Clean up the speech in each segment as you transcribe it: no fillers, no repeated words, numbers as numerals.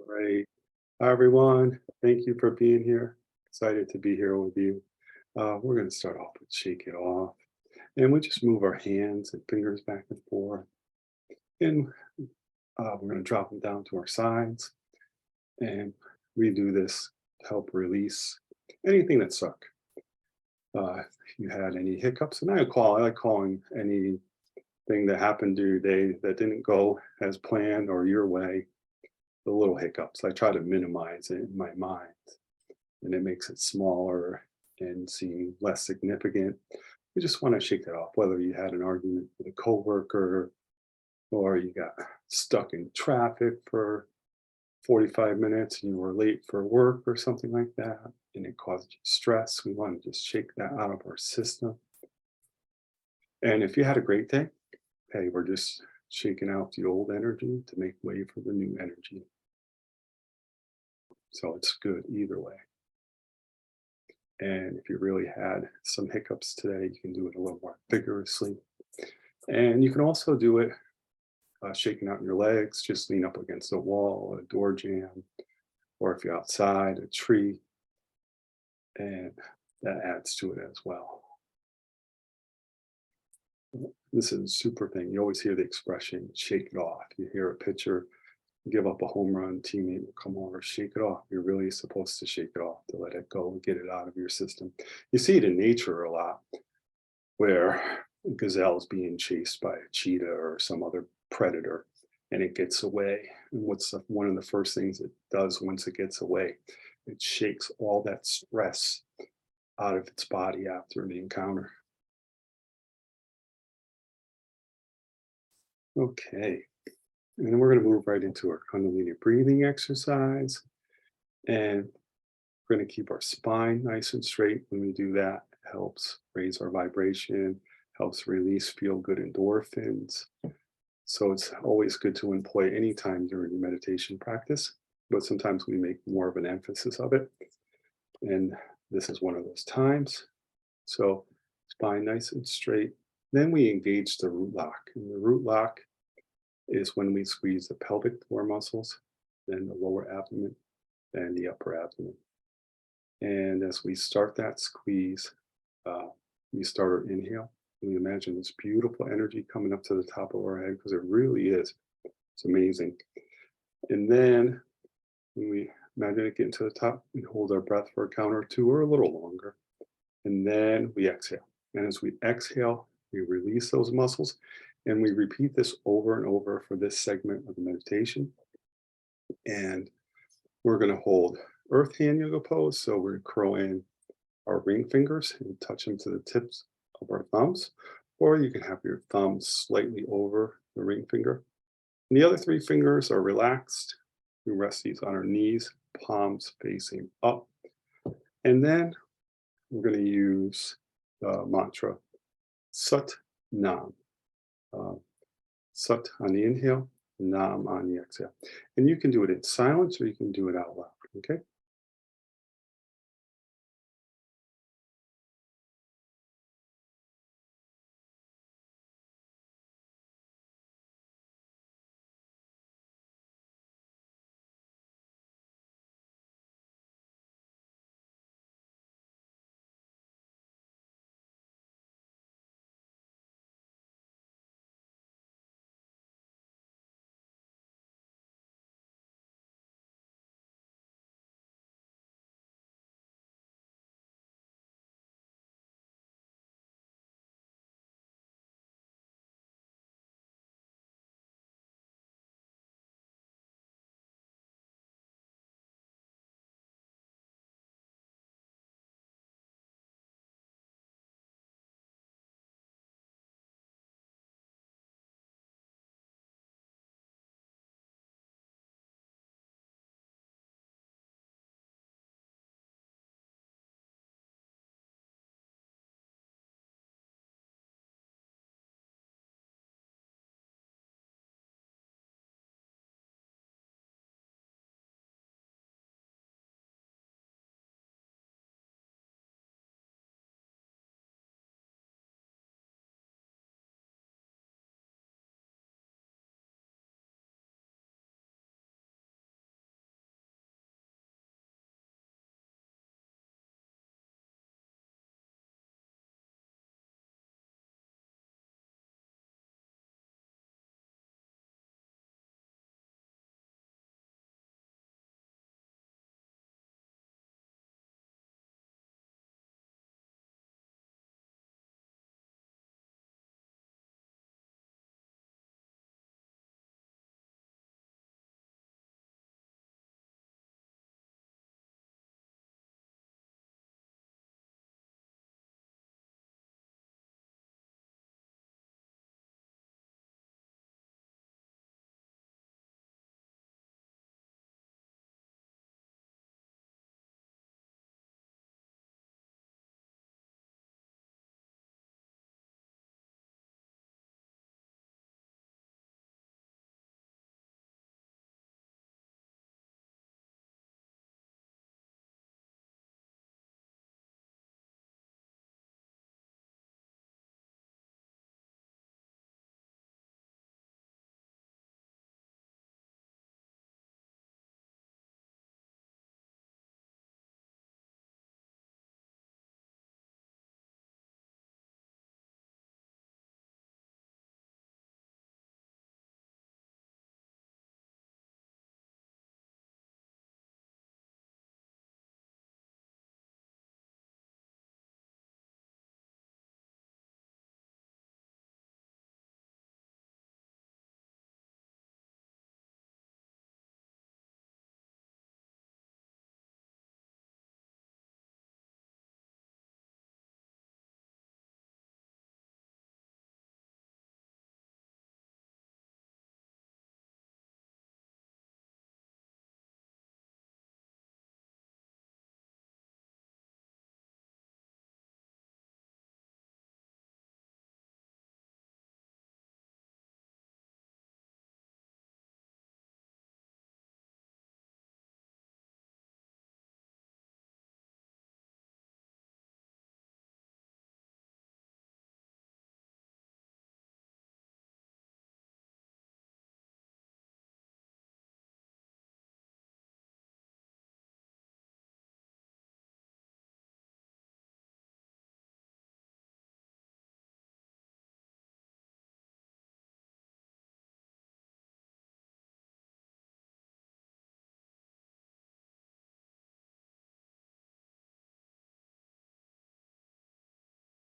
Right. Hi, everyone. Thank you for being here. Excited to be here with you. We're going to start off with shake it off. And we just move our hands and fingers back and forth. And we're going to drop them down to our sides. And we do this to help release anything that suck. If you had any hiccups, and I like calling anything that happened to your day that didn't go as planned or your way, the little hiccups. I try to minimize it in my mind, and it makes it smaller and seem less significant. You just want to shake that off, whether you had an argument with a coworker or you got stuck in traffic for 45 minutes and you were late for work or something like that, and it caused you stress. We want to just shake that out of our system. And if you had a great day, hey, we're just shaking out the old energy to make way for the new energy. So it's good either way. And if you really had some hiccups today, you can do it a little more vigorously. And you can also do it shaking out your legs, just lean up against a wall, a door jamb, or if you're outside, a tree, and that adds to it as well. This is a super thing. You always hear the expression, shake it off. You hear a pitcher give up a home run, teammate will come over, shake it off. You're really supposed to shake it off, to let it go and get it out of your system. You see it in nature a lot, where a gazelle is being chased by a cheetah or some other predator, and it gets away. And one of the first things it does once it gets away? It shakes all that stress out of its body after the encounter. Okay, and then we're going to move right into our Kundalini breathing exercise. And we're going to keep our spine nice and straight when we do that. It helps raise our vibration, helps release feel good endorphins. So it's always good to employ anytime during your meditation practice, but sometimes we make more of an emphasis of it. And this is one of those times. So spine nice and straight. Then we engage the root lock. And the root lock is when we squeeze the pelvic floor muscles, then the lower abdomen, then the upper abdomen. And as we start that squeeze, we start our inhale. We imagine this beautiful energy coming up to the top of our head because it really is. It's amazing. And then when we imagine it getting to the top, we hold our breath for a count or two or a little longer. And then we exhale. And as we exhale, we release those muscles. And we repeat this over and over for this segment of the meditation. And we're going to hold Earth Hand Yoga pose. So we're curling our ring fingers and touch them to the tips of our thumbs. Or you can have your thumbs slightly over the ring finger. And the other three fingers are relaxed. We rest these on our knees, palms facing up. And then we're going to use the mantra Sat Nam. Uh, Sat on the inhale, Nam on the exhale. And you can do it in silence or you can do it out loud. Okay.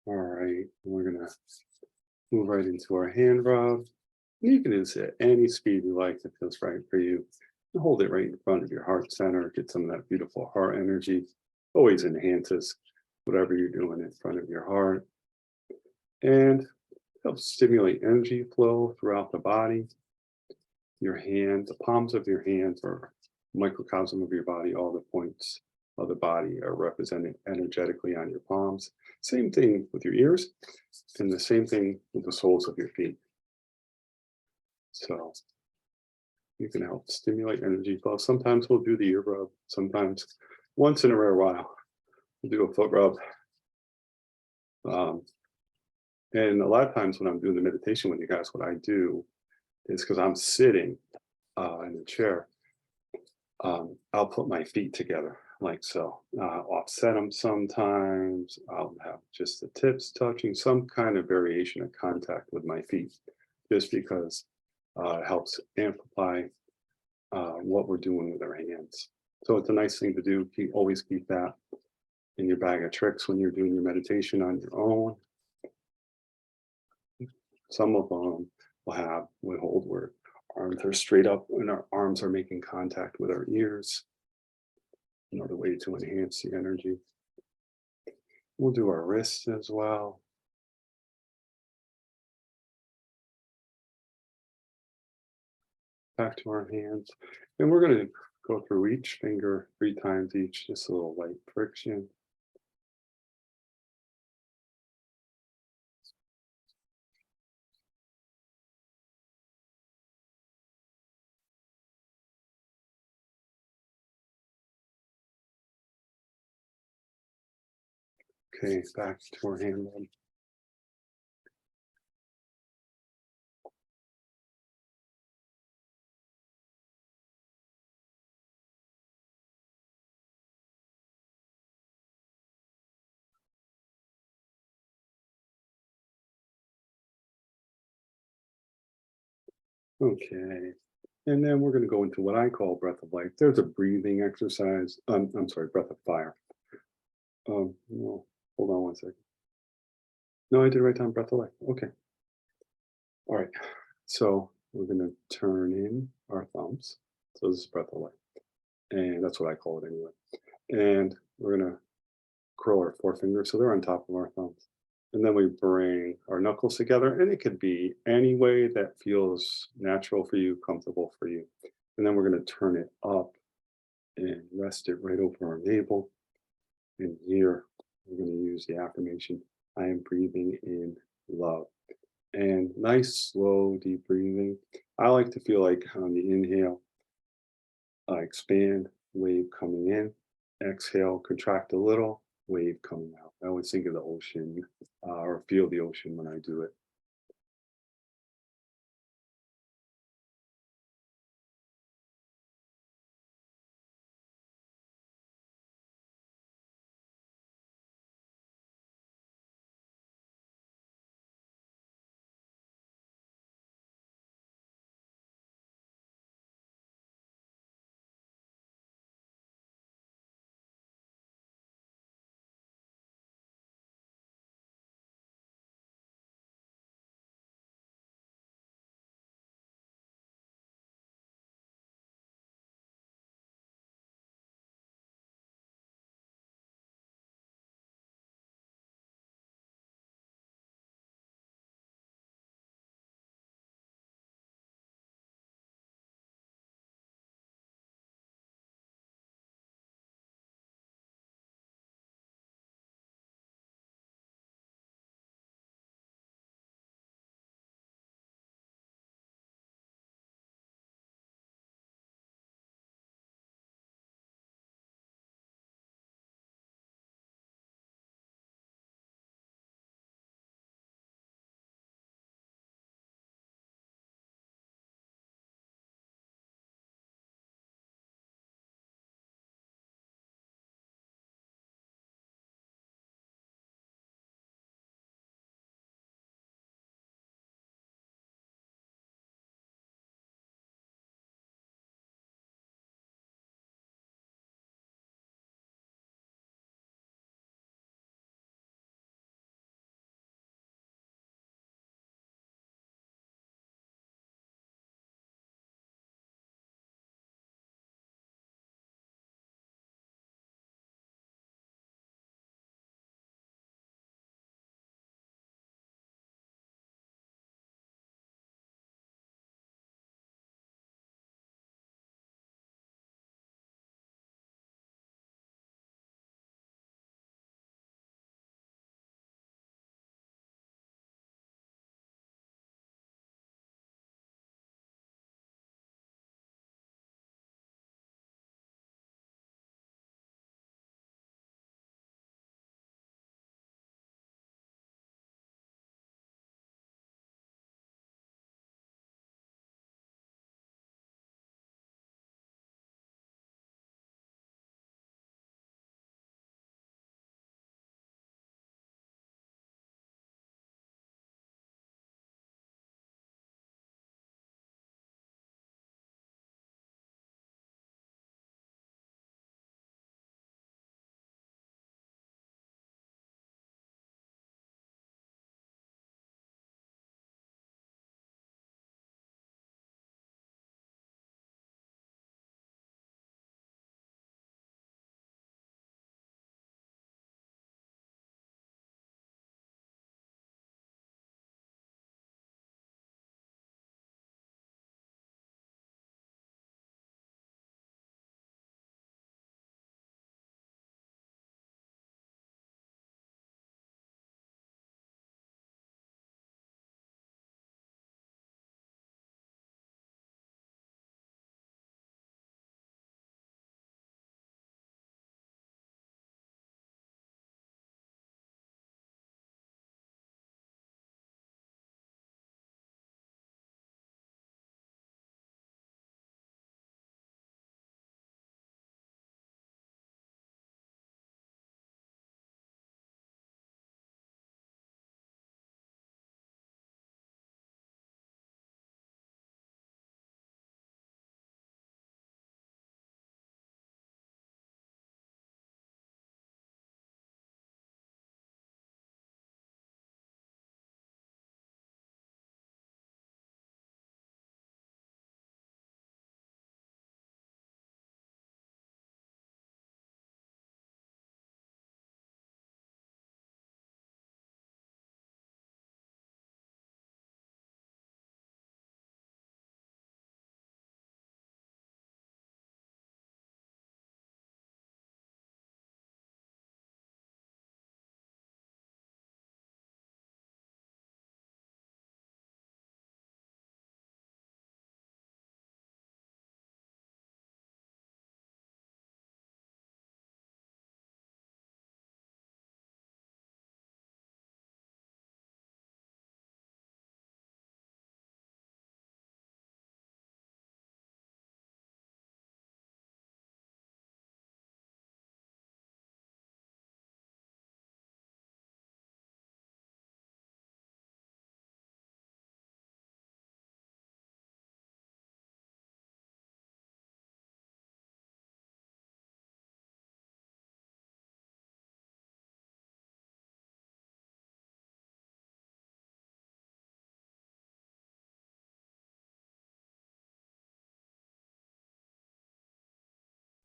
All right, we're gonna move right into our hand rub. You can do this at any speed you like that feels right for you. And hold it right in front of your heart center. Get some of that beautiful heart energy. Always enhances whatever you're doing in front of your heart. And helps stimulate energy flow throughout the body. Your hand, the palms of your hands are microcosm of your body. All the points of the body are represented energetically on your palms. Same thing with your ears, and the same thing with the soles of your feet. So you can help stimulate energy flow. Sometimes we'll do the ear rub. Sometimes, once in a rare while, we'll do a foot rub. Um, and a lot of times when I'm doing the meditation with you guys, what I do is, because I'm sitting in the chair, I'll put my feet together like so. Offset them sometimes. I'll have just the tips touching, some kind of variation of contact with my feet, just because it helps amplify what we're doing with our hands. So it's a nice thing to do. Always keep that in your bag of tricks when you're doing your meditation on your own. Some of them will hold where arms are straight up and our arms are making contact with our ears. Another way to enhance the energy. We'll do our wrists as well. Back to our hands. And we're going to go through each finger 3 times each, just a little light friction. Okay, back to our hand rub. Okay. And then we're going to go into what I call breath of life. There's a breathing exercise. I'm sorry, breath of fire. No, hold on one second. No, I did write down breath of life. Okay. All right. So we're going to turn in our thumbs. So this is breath of life. And that's what I call it anyway. And we're going to curl our forefingers so they're on top of our thumbs. And then we bring our knuckles together, and it could be any way that feels natural for you, comfortable for you. And then we're going to turn it up and rest it right over our navel. And here we're going to use the affirmation, I am breathing in love. And nice, slow, deep breathing. I like to feel like on the inhale, expand, wave coming in. Exhale, contract a little, wave coming out. I always think of the ocean or feel the ocean when I do it.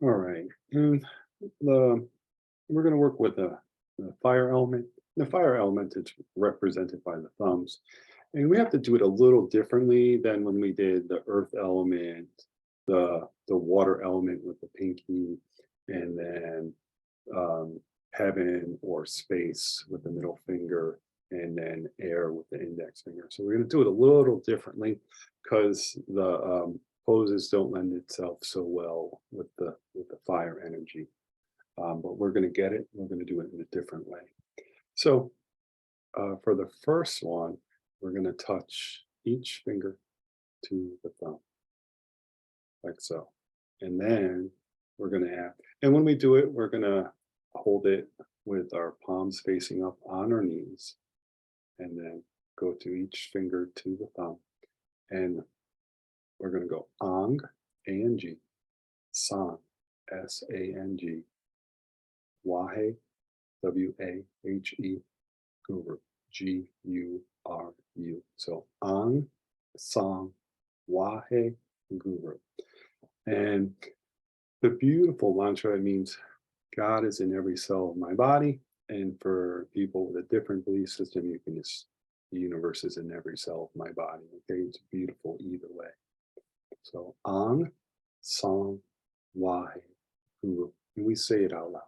All right. And the we're going to work with the fire element. The fire element is represented by the thumbs. And we have to do it a little differently than when we did the earth element, the water element with the pinky, and then heaven or space with the middle finger, and then air with the index finger. So we're going to do it a little differently because the poses don't lend itself so well with the fire energy. But we're going to get it. We're going to do it in a different way. So for the first one, we're going to touch each finger to the thumb, like so. And then we're going to have, and when we do it, we're going to hold it with our palms facing up on our knees, and then go to each finger to the thumb. And we're going to go Ang, A-N-G, Sang, S-A-N-G, Wahe, W-A-H-E, Guru, G-U-R-U. So Ang, Sang, Wahe, Guru. And the beautiful mantra, it means God is in every cell of my body. And for people with a different belief system, you can just, the universe is in every cell of my body. Okay, it's beautiful either way. So Ang, Sang, Wahe, Guru. And we say it out loud.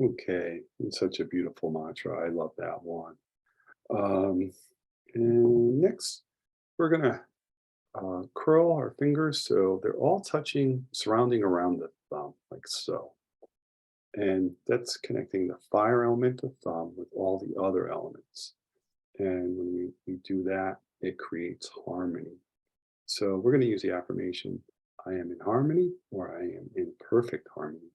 Okay, it's such a beautiful mantra. I love that one. Um, and next, we're gonna curl our fingers so they're all touching, surrounding around the thumb, like so. And that's connecting the fire element of thumb with all the other elements. And when we do that, it creates harmony. So we're going to use the affirmation I am in harmony or I am in perfect harmony.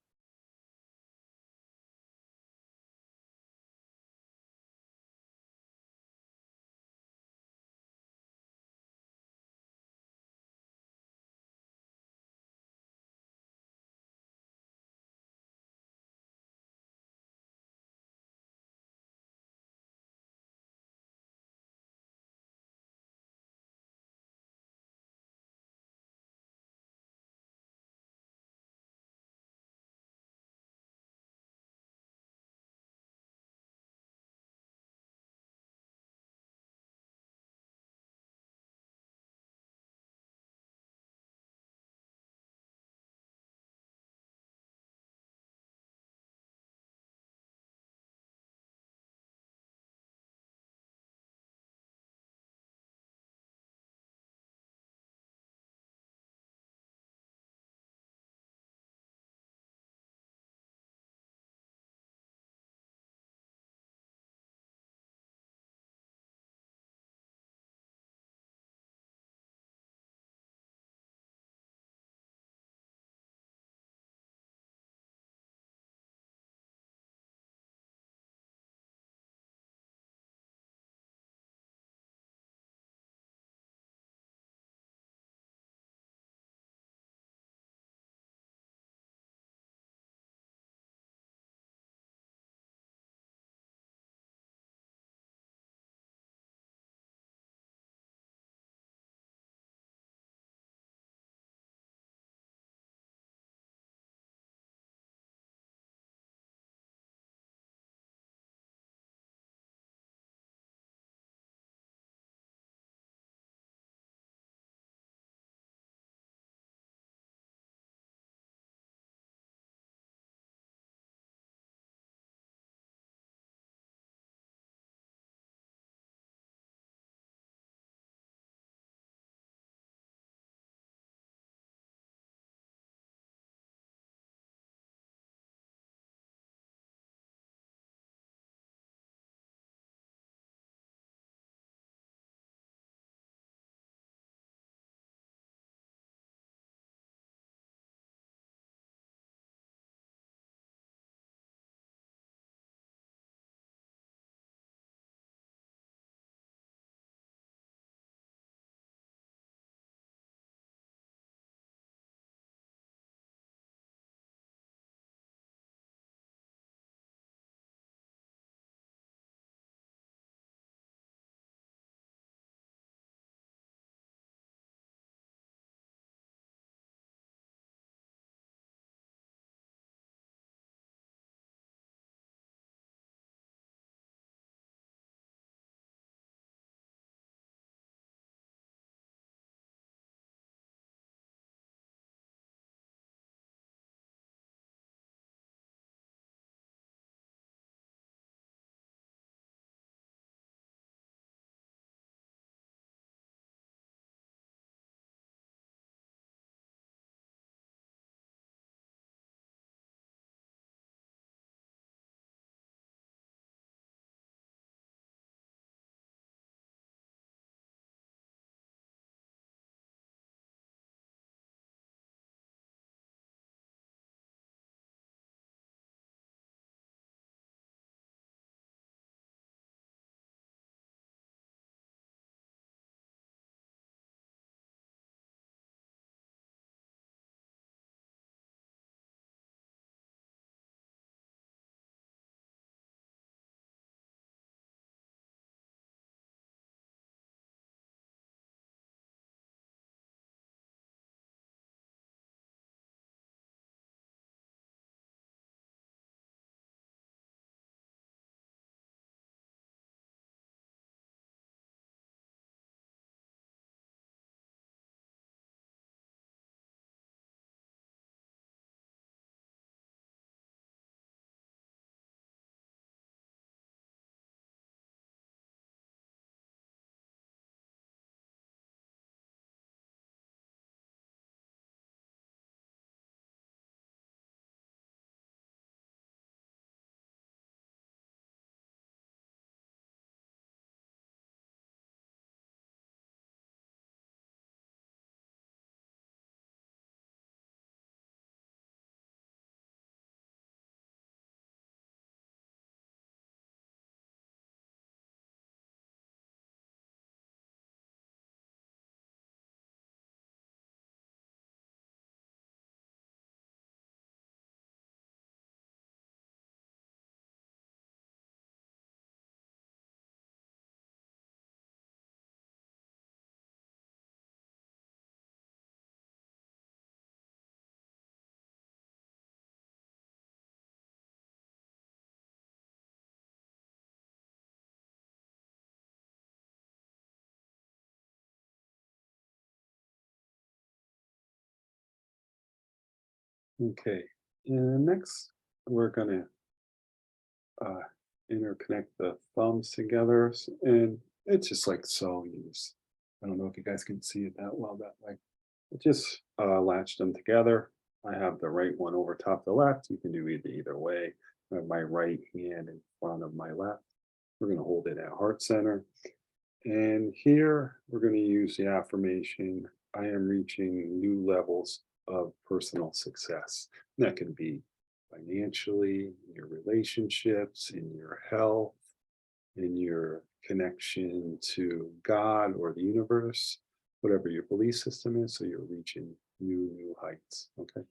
Okay. And next, we're going to uh, interconnect the thumbs together. And it's just like so. I don't know if you guys can see it that well, but like just latch them together. I have the right one over top the left. You can do either way. I have my right hand in front of my left. We're going to hold it at heart center. And here we're going to use the affirmation I am reaching new levels of personal success. And that can be financially, in your relationships, in your health, in your connection to God or the universe, whatever your belief system is. So you're reaching new heights. Okay.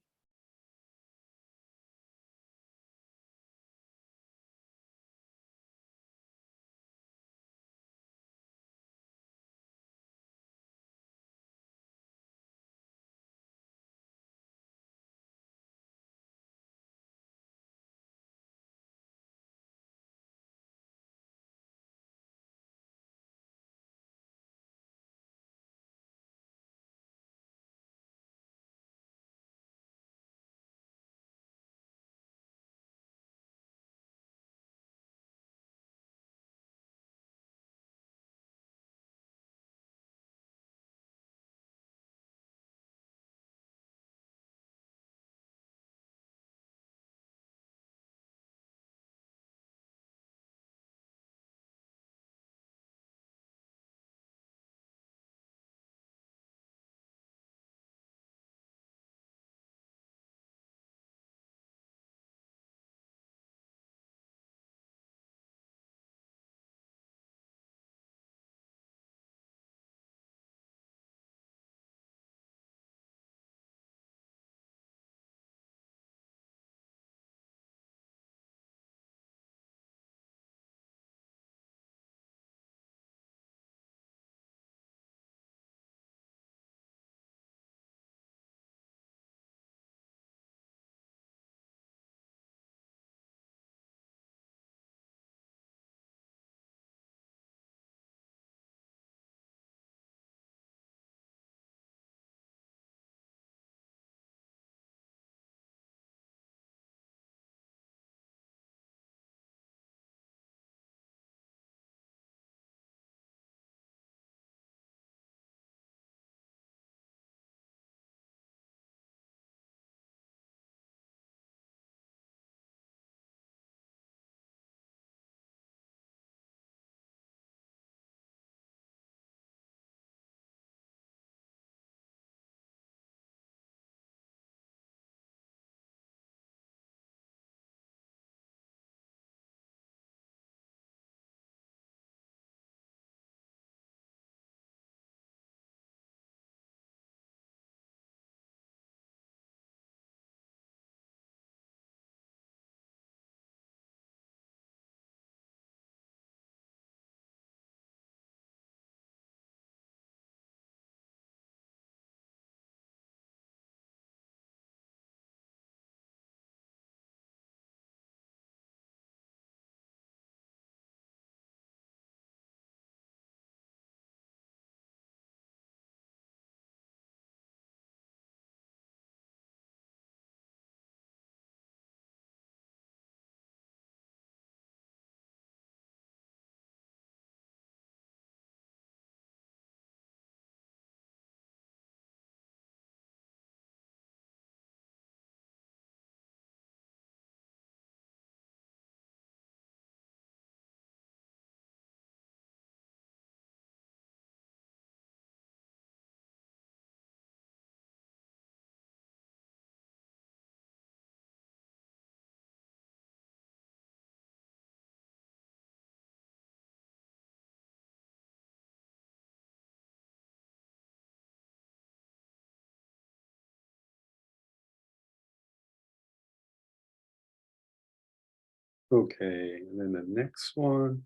Okay. And then the next one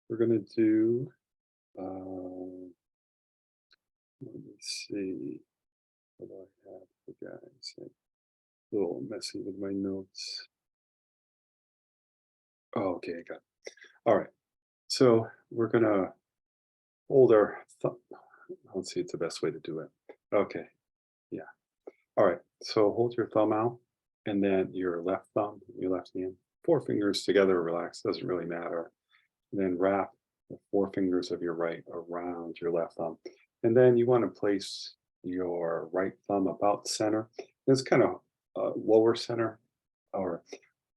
we're going to do, let me see. What do I have for guys? A little messy with my notes. Oh, okay, I got it. All right. So we're gonna hold our thumb. Let's see, it's the best way to do it. Okay, yeah. All right. So hold your thumb out and then your left thumb, your left hand, four fingers together, relax, doesn't really matter. And then wrap the four fingers of your right around your left thumb. And then you want to place your right thumb about center. It's kind of lower center,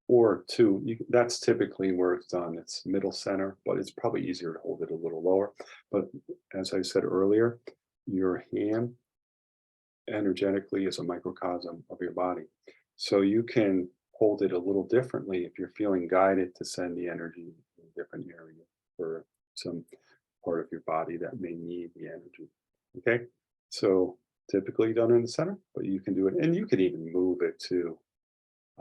or two. That's typically where it's done. It's middle center, but it's probably easier to hold it a little lower. But as I said earlier, your hand energetically is a microcosm of your body. So you can hold it a little differently if you're feeling guided to send the energy in a different area for some part of your body that may need the energy. Okay. So typically done in the center, but you can do it, and you can even move it to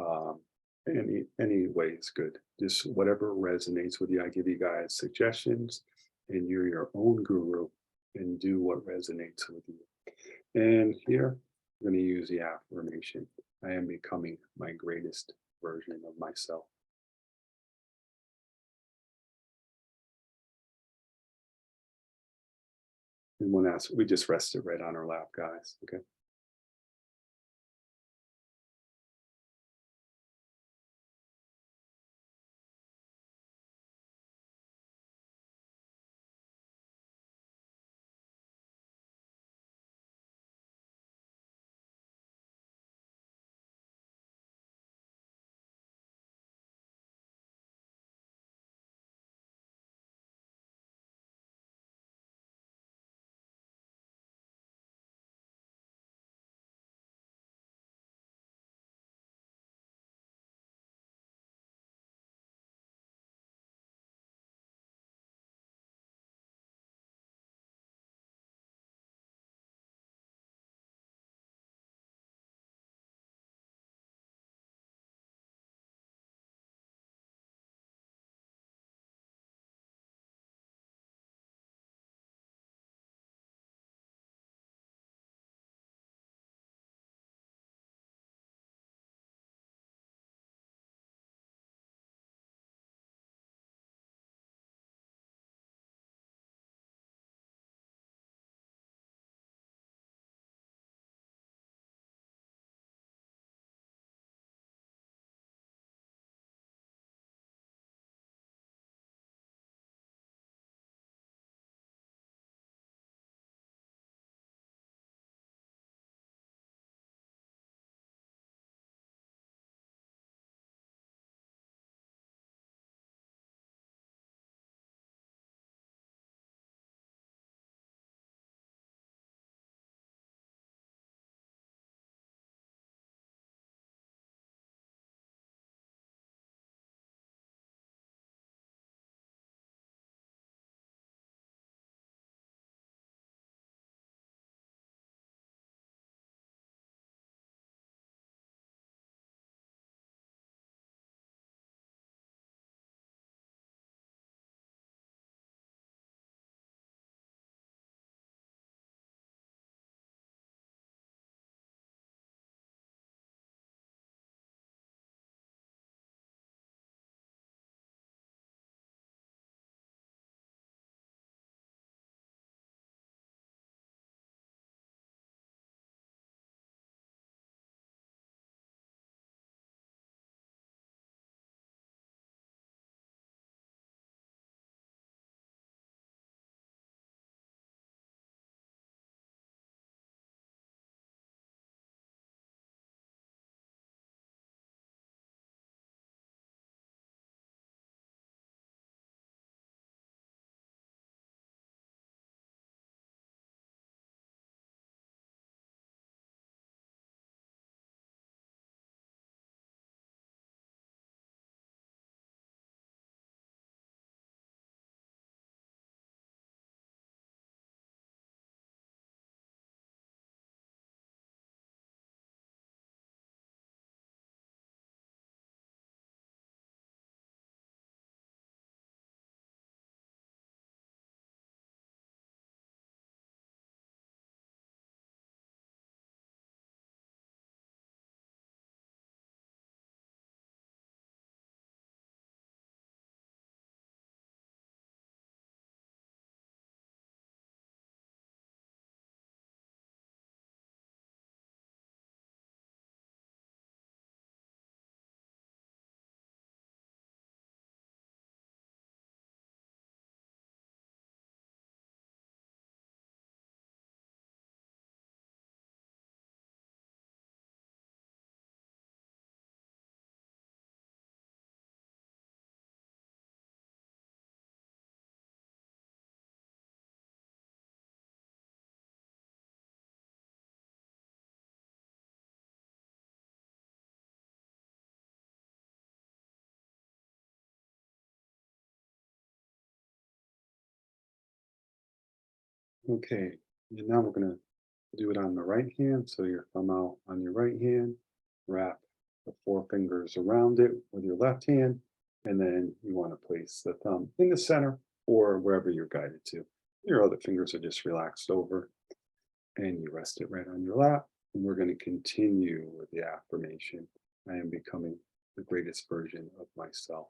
um, any way is good. Just whatever resonates with you. I give you guys suggestions, and you're your own guru, and do what resonates with you. And here, I'm going to use the affirmation. I am becoming my greatest version of myself. And one else, we just rest it right on our lap, guys. Okay. Okay, and now we're going to do it on the right hand. So your thumb out on your right hand, wrap the four fingers around it with your left hand, and then you want to place the thumb in the center or wherever you're guided to. Your other fingers are just relaxed over, and you rest it right on your lap. And we're going to continue with the affirmation: I am becoming the greatest version of myself.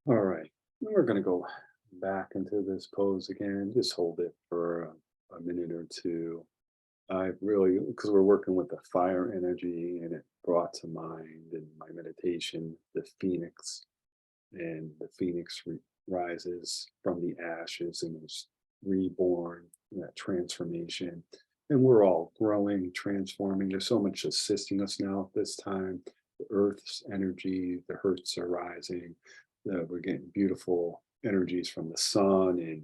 All right. We're going to go back into this pose again. Just hold it for a minute or two. I really, because we're working with the fire energy, and it brought to mind in my meditation the phoenix, and the phoenix rises from the ashes and is reborn, that transformation. And we're all growing, transforming. There's so much assisting us now at this time. The earth's energy, the hertz are rising. We're getting beautiful energies from the sun and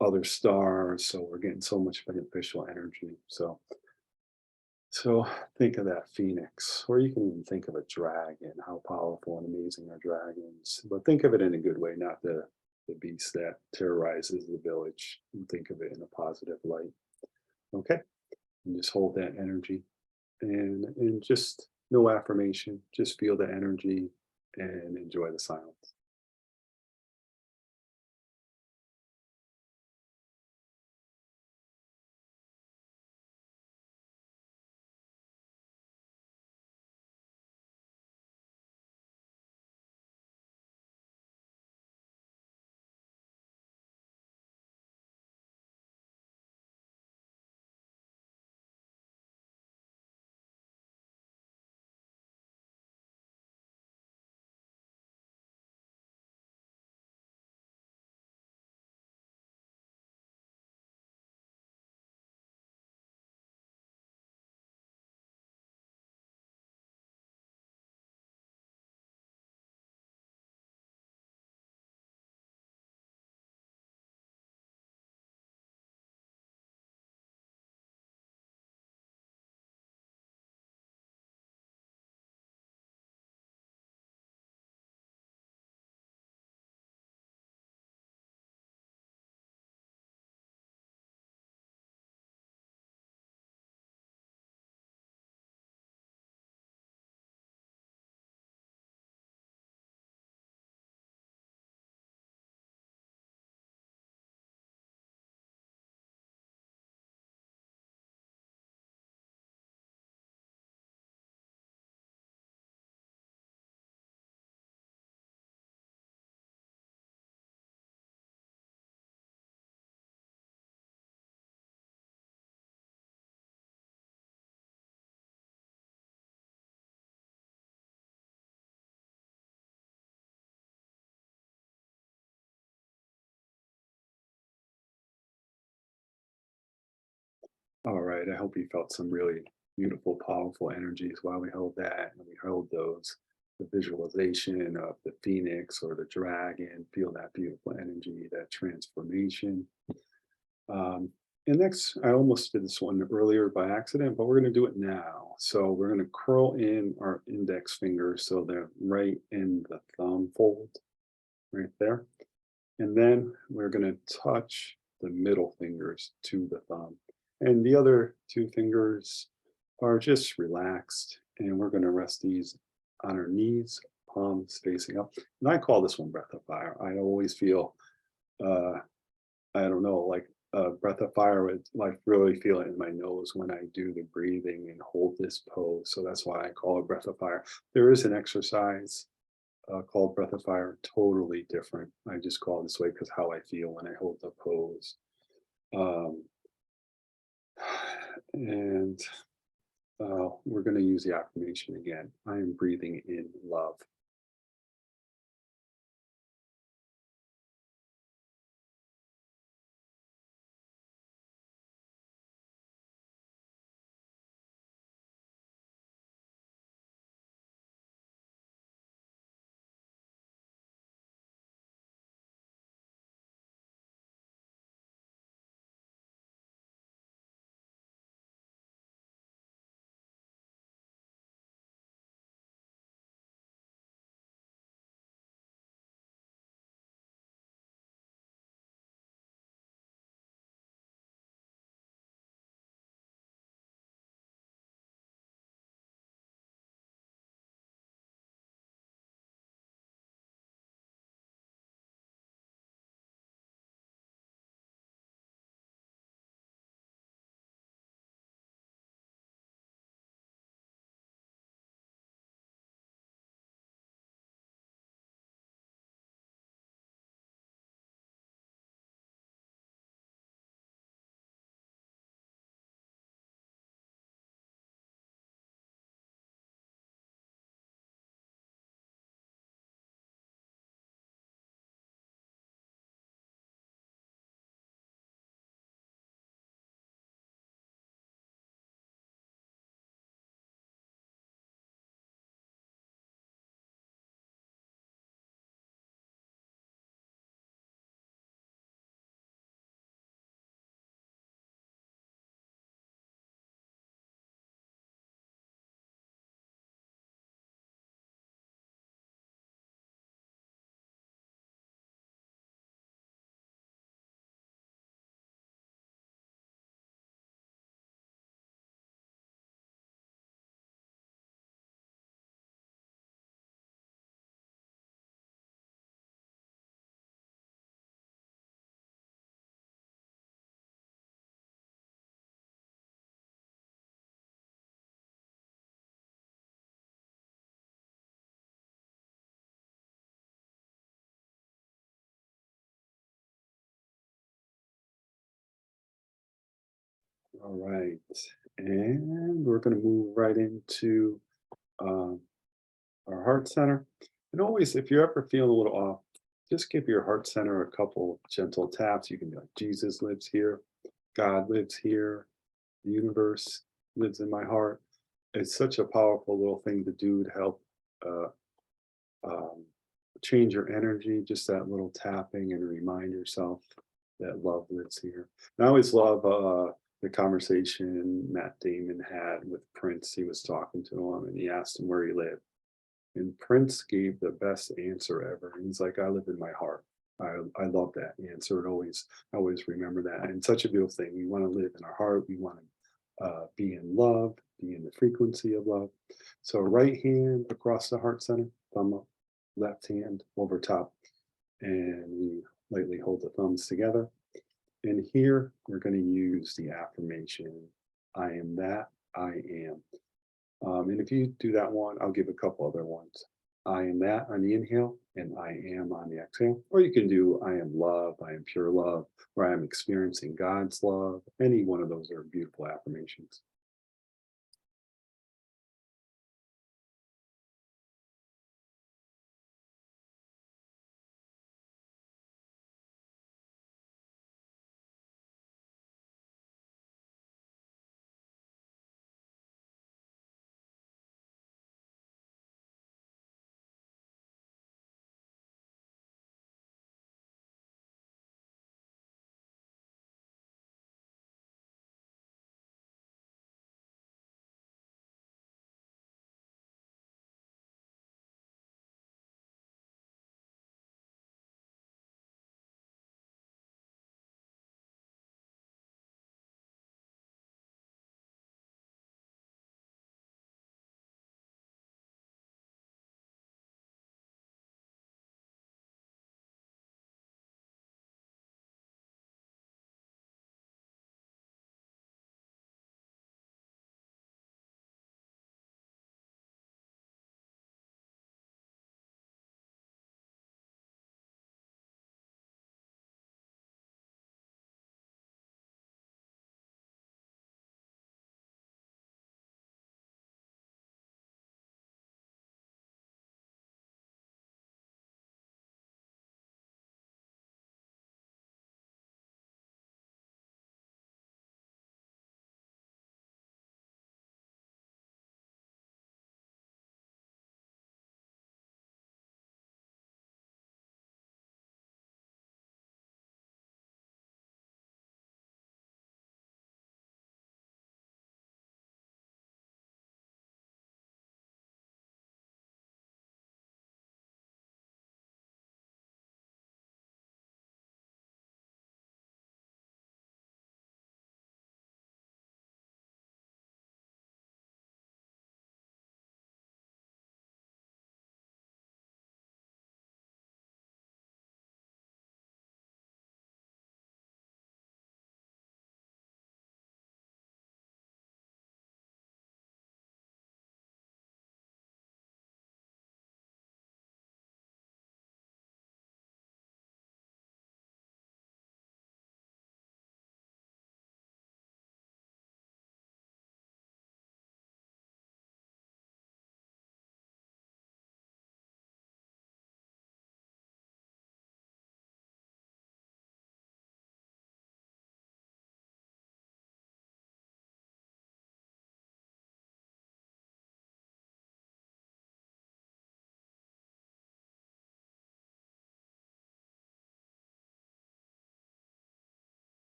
other stars. So we're getting so much beneficial energy. So think of that phoenix, or you can even think of a dragon, how powerful and amazing are dragons. But think of it in a good way, not the beast that terrorizes the village. And think of it in a positive light. Okay. And just hold that energy, and just no affirmation, just feel the energy and enjoy the silence. All right. I hope you felt some really beautiful, powerful energies while we held that. And we held those, the visualization of the phoenix or the dragon, feel that beautiful energy, that transformation. Um, and next, I almost did this one earlier by accident, but we're going to do it now. So we're going to curl in our index fingers so they're right in the thumb fold, right there. And then we're going to touch the middle fingers to the thumb. And the other two fingers are just relaxed. And we're going to rest these on our knees, palms facing up. And I call this one breath of fire. I always feel, uh, I don't know, like a breath of fire. Like really feel it in my nose when I do the breathing and hold this pose. So that's why I call it breath of fire. There is an exercise called Breath of Fire, totally different. I just call it this way because how I feel when I hold the pose. Um, and we're going to use the affirmation again. I am breathing in love. All right. And we're going to move right into um, our heart center. And always, if you're ever feeling a little off, just give your heart center a couple gentle taps. You can be like, Jesus lives here, God lives here, the universe lives in my heart. It's such a powerful little thing to do to help uh, um, change your energy. Just that little tapping and remind yourself that love lives here. And I always love the conversation Matt Damon had with Prince. He was talking to him and he asked him where he lived. And Prince gave the best answer ever. And he's like, I live in my heart. I love that answer. I always remember that. And such a beautiful thing. We want to live in our heart. We want to be in love, be in the frequency of love. So right hand across the heart center, thumb up, left hand over top. And we lightly hold the thumbs together. And here we're going to use the affirmation, I am that I am. And if you do that one, I'll give a couple other ones. I am that on the inhale and I am on the exhale. Or you can do I am love, I am pure love, or I am experiencing God's love. Any one of those are beautiful affirmations.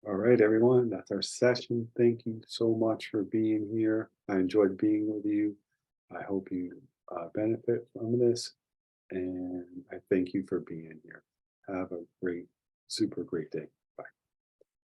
All right, everyone, that's our session. Thank you so much for being here. I enjoyed being with you. I hope you benefit from this. And I thank you for being here. Have a great, super great day.